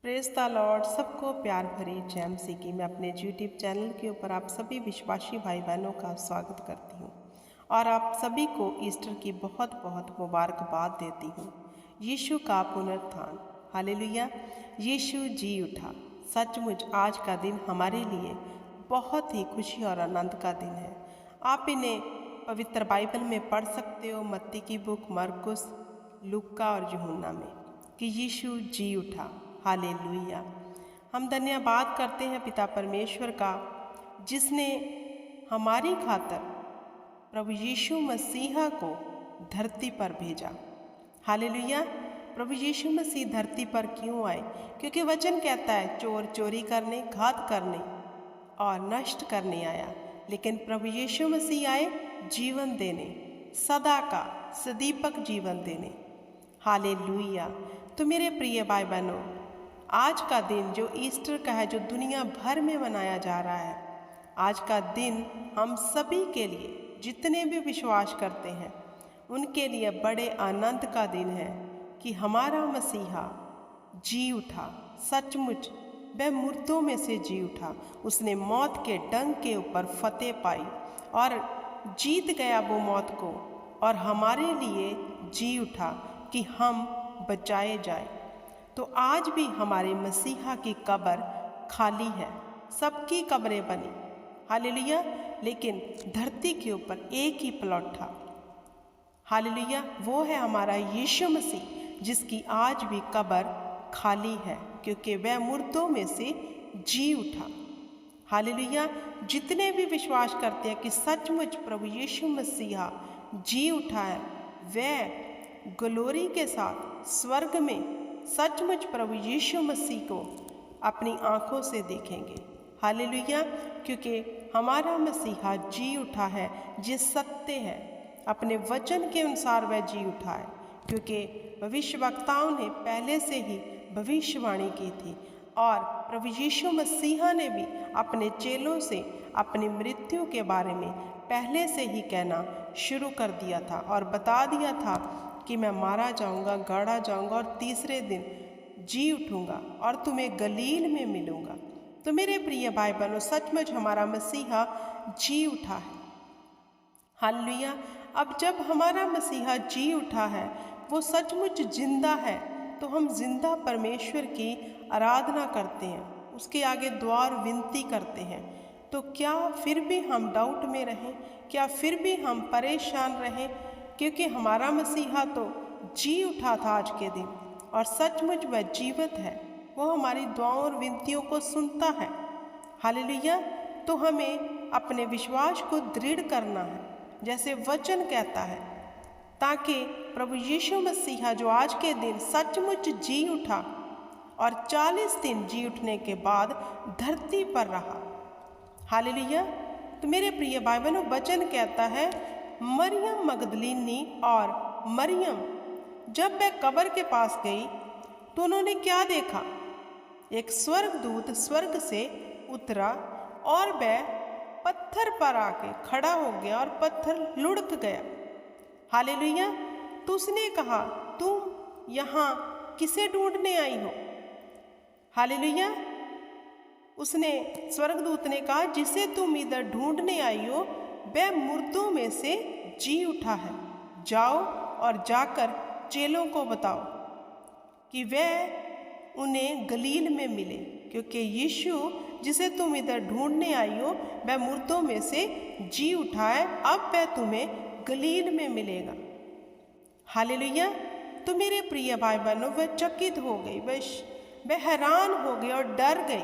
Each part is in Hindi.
Praise the Lord. सबको प्यार भरी जय मसीह की। मैं अपने यूट्यूब चैनल के ऊपर आप सभी विश्वासी भाई बहनों का स्वागत करती हूँ और आप सभी को ईस्टर की बहुत बहुत मुबारकबाद देती हूँ। यीशु का पुनरुत्थान, हालेलुया। यीशु जी उठा। सचमुच आज का दिन हमारे लिए बहुत ही खुशी और आनंद का दिन है। आप इन्हें पवित्र बाइबल में पढ़ सकते हो, मत्ती की बुक, मरकुस, लूका और यूहन्ना में, कि यीशु जी उठा। हालेलुया। हम धन्यवाद करते हैं पिता परमेश्वर का, जिसने हमारी खातर प्रभु यीशु मसीहा को धरती पर भेजा। हालेलुया। प्रभु यीशु मसीह धरती पर क्यों आए? क्योंकि वचन कहता है, चोर चोरी करने, घात करने और नष्ट करने आया, लेकिन प्रभु यीशु मसीह आए जीवन देने, सदा का सदीपक जीवन देने। हालेलुया। तो मेरे प्रिय भाई बहनों, आज का दिन जो ईस्टर का है, जो दुनिया भर में मनाया जा रहा है, आज का दिन हम सभी के लिए, जितने भी विश्वास करते हैं उनके लिए बड़े आनंद का दिन है कि हमारा मसीहा जी उठा। सचमुच वह मुर्दों में से जी उठा। उसने मौत के डंक के ऊपर फतेह पाई और जीत गया वो मौत को, और हमारे लिए जी उठा कि हम बचाए जाएं। तो आज भी हमारे मसीहा की कब्र खाली है। सबकी कब्रें बनी, हालेलुया, लेकिन धरती के ऊपर एक ही प्लॉट था। हालेलुया। वो है हमारा यीशु मसीह, जिसकी आज भी कब्र खाली है, क्योंकि वह मुर्दों में से जी उठा। हालेलुया। जितने भी विश्वास करते हैं कि सचमुच प्रभु यीशु मसीहा जी उठा है, वह ग्लोरी के साथ स्वर्ग में सचमुच प्रभु यीशु मसीह को अपनी आंखों से देखेंगे। हालेलुया। क्योंकि हमारा मसीहा जी उठा है, जिस सत्य है, अपने वचन के अनुसार वह जी उठा है, क्योंकि भविष्यवक्ताओं ने पहले से ही भविष्यवाणी की थी और प्रभु यीशु मसीहा ने भी अपने चेलों से अपनी मृत्यु के बारे में पहले से ही कहना शुरू कर दिया था और बता दिया था कि मैं मारा जाऊंगा, गाड़ा जाऊंगा और तीसरे दिन जी उठूंगा और तुम्हें गलील में मिलूंगा। तो मेरे प्रिय भाई बहनों, सचमुच हमारा मसीहा जी उठा है। हालेलुया। अब जब हमारा मसीहा जी उठा है, वो सचमुच जिंदा है, तो हम जिंदा परमेश्वर की आराधना करते हैं, उसके आगे दुआ और विनती करते हैं। तो क्या फिर भी हम डाउट में रहें? क्या फिर भी हम परेशान रहें? क्योंकि हमारा मसीहा तो जी उठा था आज के दिन, और सचमुच वह जीवित है। वो हमारी दुआओं और विनतियों को सुनता है। हालेलुया। तो हमें अपने विश्वास को दृढ़ करना है, जैसे वचन कहता है, ताकि प्रभु यीशु मसीहा जो आज के दिन सचमुच जी उठा और 40 दिन जी उठने के बाद धरती पर रहा। हालेलुया। तो मेरे प्रिय भाई बहनों, वचन कहता है, मरियम मगदलीनी और मरियम जब वह कब्र के पास गई तो उन्होंने क्या देखा? एक स्वर्गदूत स्वर्ग से उतरा और वह पत्थर पर आके खड़ा हो गया और पत्थर लुढ़क गया। हालेलुया। तो उसने कहा, तुम यहाँ किसे ढूंढने आई हो? हालेलुया। उसने, स्वर्गदूत ने कहा, जिसे तुम इधर ढूंढने आई हो वह मुर्दों में से जी उठा है। जाओ और जाकर चेलों को बताओ कि वह उन्हें गलील में मिले, क्योंकि यीशु जिसे तुम इधर ढूंढने आई हो वह मुर्दों में से जी उठा है, अब वह तुम्हें गलील में मिलेगा। हालेलुया। तो मेरे प्रिय भाई बहनों, वह चकित हो गई, वह हैरान हो गई और डर गई।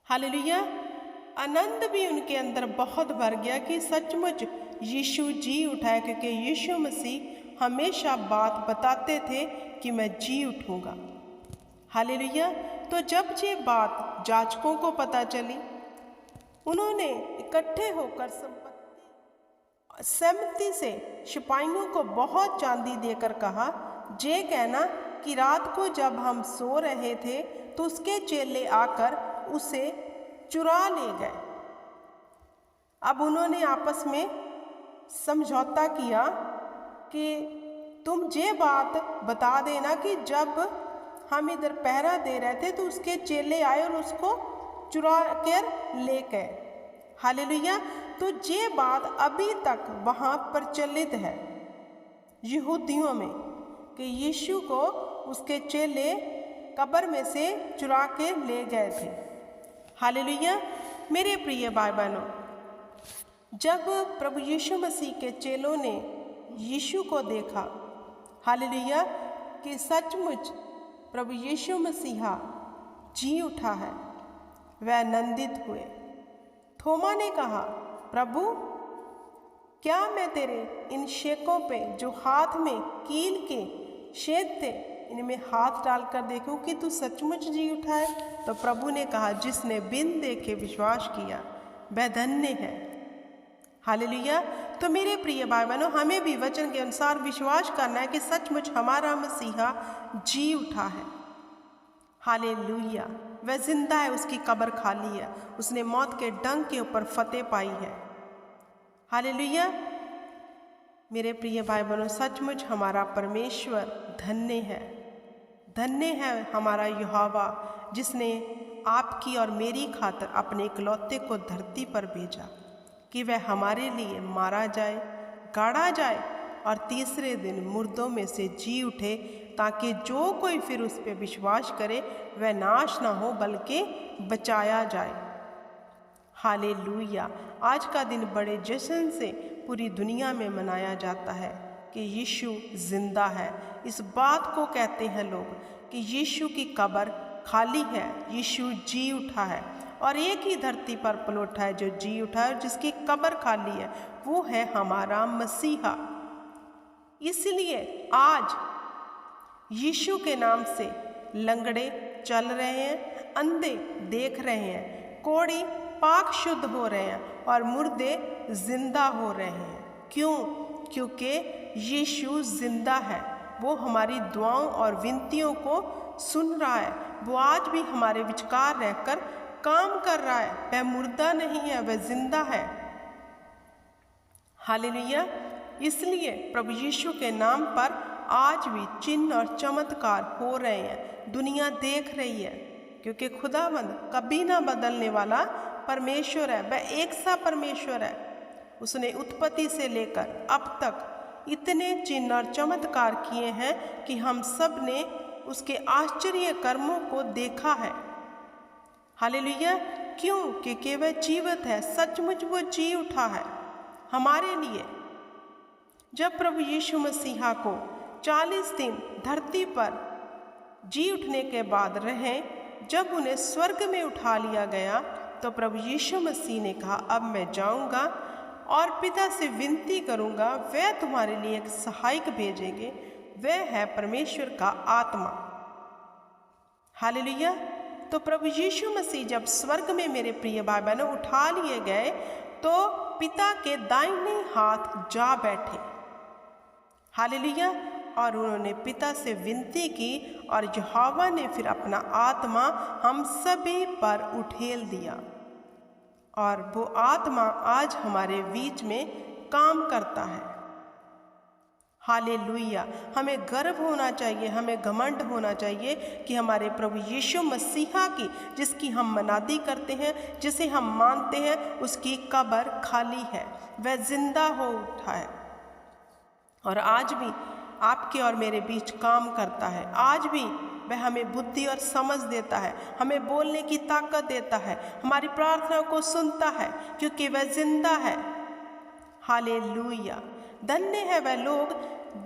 हालेलुया। आनंद भी उनके अंदर बहुत भर गया कि सचमुच यीशु जी उठा है, क्योंकि यीशु मसीह हमेशा बात बताते थे कि मैं जी उठूंगा। हालेलुया। तो जब ये बात जाजकों को पता चली, उन्होंने इकट्ठे होकर सहमति से सिपाहियों को बहुत चांदी देकर कहा, जे कहना कि रात को जब हम सो रहे थे तो उसके चेले आकर उसे चुरा ले गए। अब उन्होंने आपस में समझौता किया कि तुम ये बात बता देना कि जब हम इधर पहरा दे रहे थे तो उसके चेले आए और उसको चुरा कर ले गए। हालेलुया। तो ये बात अभी तक वहाँ प्रचलित है यहूदियों में कि यीशु को उसके चेले कब्र में से चुरा के ले गए थे। हालेलुया। मेरे प्रिय भाई बहनों, जब प्रभु यीशु मसीह के चेलों ने यीशु को देखा, हालेलुया, कि सचमुच प्रभु यीशु मसीहा जी उठा है, वह आनंदित हुए। थोमा ने कहा, प्रभु, क्या मैं तेरे इन शेकों पे जो हाथ में कील के छेद थे इनमें हाथ डालकर देखूं कि तू सचमुच जी उठा है? तो प्रभु ने कहा, जिसने बिन देखे विश्वास किया वह धन्य है। हालेलुया। तो मेरे प्रिय भाई बहनों, हमें भी वचन के अनुसार विश्वास करना है कि सचमुच हमारा मसीहा जी उठा है। हालेलुया। वह जिंदा है, उसकी कब्र खाली है, उसने मौत के डंक के ऊपर फतेह पाई है। हालेलुया। मेरे प्रिय भाई बहनों, सचमुच हमारा परमेश्वर धन्य है। धन्य है हमारा यहोवा, जिसने आपकी और मेरी खातिर अपने इकलौते को धरती पर भेजा कि वह हमारे लिए मारा जाए, गाड़ा जाए और तीसरे दिन मुर्दों में से जी उठे, ताकि जो कोई फिर उस पर विश्वास करे वह नाश ना हो बल्कि बचाया जाए। हालेलुया। आज का दिन बड़े जश्न से पूरी दुनिया में मनाया जाता है कि यीशु जिंदा है। इस बात को कहते हैं लोग कि यीशु की कब्र खाली है, यीशु जी उठा है। और एक ही धरती पर पलटा है जो जी उठा है और जिसकी कब्र खाली है, वो है हमारा मसीहा। इसलिए आज यीशु के नाम से लंगड़े चल रहे हैं, अंधे देख रहे हैं, कोढ़ी पाक शुद्ध हो रहे हैं और मुर्दे जिंदा हो रहे हैं। क्यों? क्योंकि यीशु जिंदा है। वो हमारी दुआओं और विनतियों को सुन रहा है। वो आज भी हमारे विचकार रहकर काम कर रहा है। वह मुर्दा नहीं है, वह जिंदा है। हालेलुया। इसलिए प्रभु यीशु के नाम पर आज भी चिन्ह और चमत्कार हो रहे हैं, दुनिया देख रही है, क्योंकि खुदावंद कभी ना बदलने वाला परमेश्वर है। वह एक सा परमेश्वर है। उसने उत्पत्ति से लेकर अब तक इतने चिन्ह और चमत्कार किए हैं कि हम सब ने उसके आश्चर्य कर्मों को देखा है। हालेलुया। क्यों? क्योंकि वह जीवित है, सचमुच वो जी उठा है हमारे लिए। जब प्रभु यीशु मसीहा को 40 दिन धरती पर जी उठने के बाद रहे, जब उन्हें स्वर्ग में उठा लिया गया, तो प्रभु यीशु मसीह ने कहा, अब मैं जाऊंगा और पिता से विनती करूंगा, वह तुम्हारे लिए एक सहायक भेजेंगे, वह है परमेश्वर का आत्मा। हालेलुया। तो प्रभु यीशु मसीह जब स्वर्ग में मेरे प्रिय भाई बहनों उठा लिए गए, तो पिता के दाहिने हाथ जा बैठे। हालेलुया। और उन्होंने पिता से विनती की और यहोवा ने फिर अपना आत्मा हम सभी पर उठेल दिया, और वो आत्मा आज हमारे बीच में काम करता है। हालेलुया। हमें गर्व होना चाहिए, हमें घमंड होना चाहिए कि हमारे प्रभु यीशु मसीहा की, जिसकी हम मनादी करते हैं, जिसे हम मानते हैं, उसकी कब्र खाली है, वह जिंदा हो उठा है और आज भी आपके और मेरे बीच काम करता है। आज भी वह हमें बुद्धि और समझ देता है, हमें बोलने की ताकत देता है, हमारी प्रार्थना को सुनता है, क्योंकि वह जिंदा है। हालेलुया। धन्य है वह लोग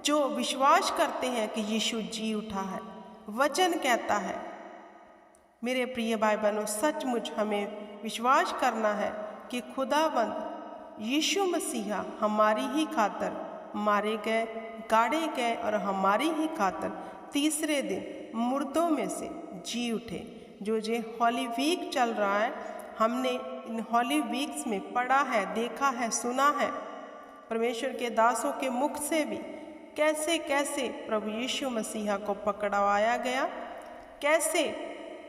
जो विश्वास करते हैं कि यीशु जी उठा है। वचन कहता है, मेरे प्रिय भाई बहनों, सचमुच हमें विश्वास करना है कि खुदावंद यीशु मसीहा हमारी ही खातिर मारे गए, गाड़े गए और हमारी ही खातिर तीसरे दिन मुर्दों में से जी उठे। जो हॉली वीक चल रहा है, हमने इन हॉली वीक्स में पढ़ा है, देखा है, सुना है परमेश्वर के दासों के मुख से भी कैसे कैसे प्रभु यीशु मसीहा को पकड़वाया गया, कैसे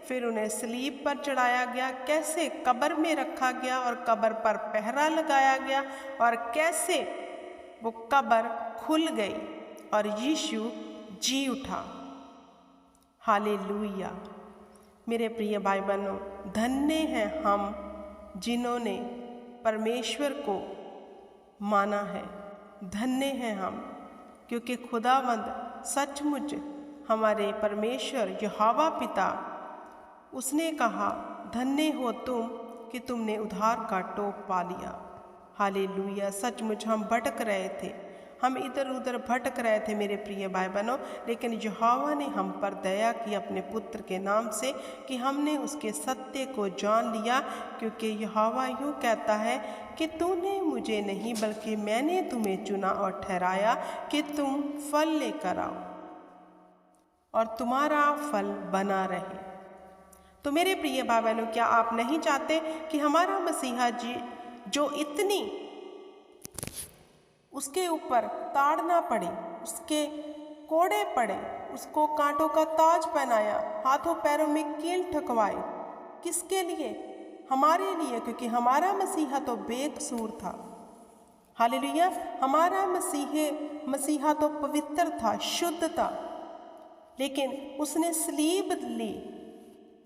फिर उन्हें सलीब पर चढ़ाया गया, कैसे कब्र में रखा गया और कब्र पर पहरा लगाया गया, और कैसे वो कब्र खुल गई और यीशु जी उठा। हालेलुया। मेरे प्रिय भाई बहनों, धन्य हैं हम जिन्होंने परमेश्वर को माना है। धन्य हैं हम, क्योंकि खुदावंद सचमुच हमारे परमेश्वर यहोवा पिता, उसने कहा धन्य हो तुम कि तुमने उद्धार का टोप पा लिया। हालेलुया। सचमुच हम भटक रहे थे, हम इधर उधर भटक रहे थे मेरे प्रिय भाई बहनों, लेकिन यहोवा ने हम पर दया की अपने पुत्र के नाम से कि हमने उसके सत्य को जान लिया। क्योंकि यहोवा यूँ कहता है कि तूने मुझे नहीं बल्कि मैंने तुम्हें चुना और ठहराया कि तुम फल लेकर आओ और तुम्हारा फल बना रहे। तो मेरे प्रिय भाई बहनों, क्या आप नहीं चाहते कि हमारा मसीहा जी जो इतनी उसके ऊपर ताड़ ना पड़े, उसके कोड़े पड़े, उसको कांटों का ताज पहनाया, हाथों पैरों में कील ठकवाए, किसके लिए? हमारे लिए, क्योंकि हमारा मसीहा तो बेकसूर था। हालेलुया। हमारा मसीहा तो पवित्र था, शुद्ध था, लेकिन उसने सलीब ली।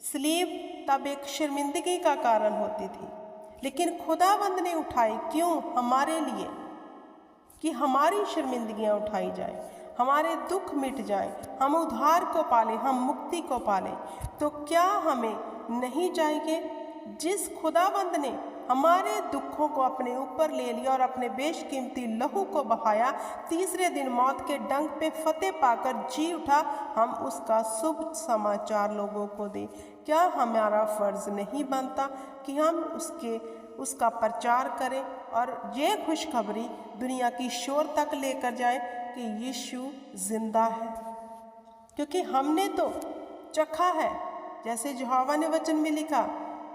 सलीब तब एक शर्मिंदगी का कारण होती थी, लेकिन खुदावंद ने उठाई। क्यों? हमारे लिए, कि हमारी शर्मिंदगियां उठाई जाए, हमारे दुख मिट जाए, हम उद्धार को पालें, हम मुक्ति को पालें। तो क्या हमें नहीं चाहिए? जिस खुदावंद ने हमारे दुखों को अपने ऊपर ले लिया और अपने बेशकीमती लहू को बहाया, तीसरे दिन मौत के डंक पे फतेह पाकर जी उठा, हम उसका शुभ समाचार लोगों को दें। क्या हमारा फर्ज नहीं बनता कि हम उसका प्रचार करें और ये खुशखबरी दुनिया की शोर तक लेकर जाएं कि यीशु जिंदा है? क्योंकि हमने तो चखा है, जैसे यहोवा ने वचन में लिखा,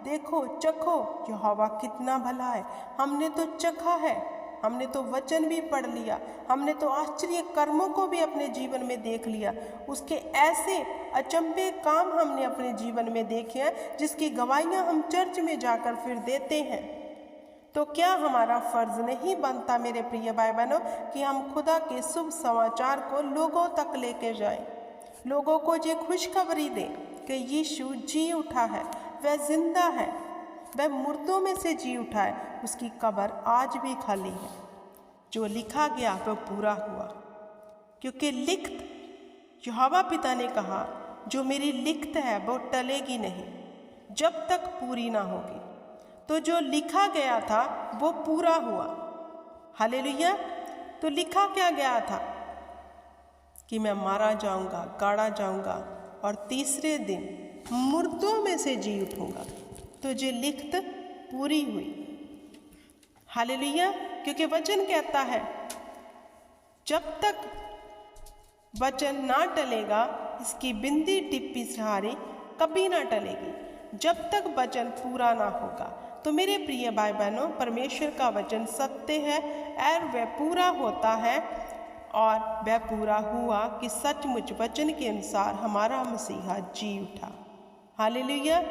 देखो चखो यहोवा कितना भला है। हमने तो चखा है, हमने तो वचन भी पढ़ लिया, हमने तो आश्चर्य कर्मों को भी अपने जीवन में देख लिया। उसके ऐसे अचंभे काम हमने अपने जीवन में देखे हैं जिसकी गवाहियां हम चर्च में जाकर फिर देते हैं। तो क्या हमारा फर्ज नहीं बनता मेरे प्रिय भाई बहनों कि हम खुदा के शुभ समाचार को लोगों तक लेके जाएं, लोगों को ये खुशखबरी दें कि यीशु जी उठा है, वह जिंदा है, वह मुर्दों में से जी उठा है, उसकी कब्र आज भी खाली है। जो लिखा गया वह पूरा हुआ, क्योंकि लिखत यहोवा पिता ने कहा, जो मेरी लिखत है वो टलेगी नहीं जब तक पूरी ना होगी। तो जो लिखा गया था वो पूरा हुआ। हालेलुया। तो लिखा क्या गया था? कि मैं मारा जाऊंगा, गाड़ा जाऊंगा और तीसरे दिन मुर्दों में से जी उठूंगा। तो जो लिखत पूरी हुई। हालेलुया। क्योंकि वचन कहता है जब तक वचन ना टलेगा, इसकी बिंदी टिप्पी सहारी कभी ना टलेगी, जब तक वचन पूरा ना होगा। तो मेरे प्रिय भाई बहनों, परमेश्वर का वचन सत्य है और वह पूरा होता है, और वह पूरा हुआ कि सचमुच वचन के अनुसार हमारा मसीहा जी उठा। हालेलुया।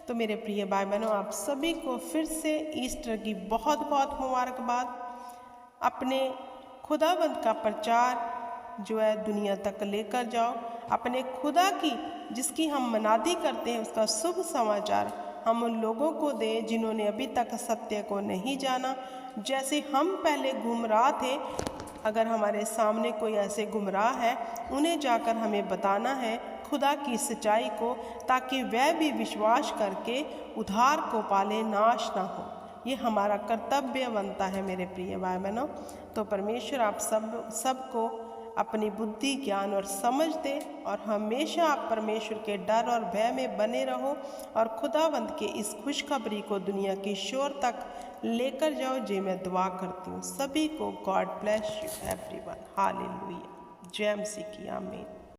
तो मेरे प्रिय भाई बहनों, आप सभी को फिर से ईस्टर की बहुत बहुत मुबारकबाद। अपने खुदावंद का प्रचार जो है दुनिया तक लेकर जाओ। अपने खुदा की जिसकी हम मनादी करते हैं उसका शुभ समाचार हम उन लोगों को दें जिन्होंने अभी तक सत्य को नहीं जाना। जैसे हम पहले गुमराह थे, अगर हमारे सामने कोई ऐसे गुमराह है, उन्हें जाकर हमें बताना है खुदा की सच्चाई को, ताकि वह भी विश्वास करके उद्धार को पाले, नाश ना हो। ये हमारा कर्तव्य बनता है मेरे प्रिय भाई बहनों। तो परमेश्वर आप सबको अपनी बुद्धि, ज्ञान और समझ दे, और हमेशा आप परमेश्वर के डर और भय में बने रहो और खुदावंद के इस खुशखबरी को दुनिया की शोर तक लेकर जाओ। जी मैं दुआ करती हूँ सभी को। God bless you everyone. Hallelujah. जय मसीह की आमीन।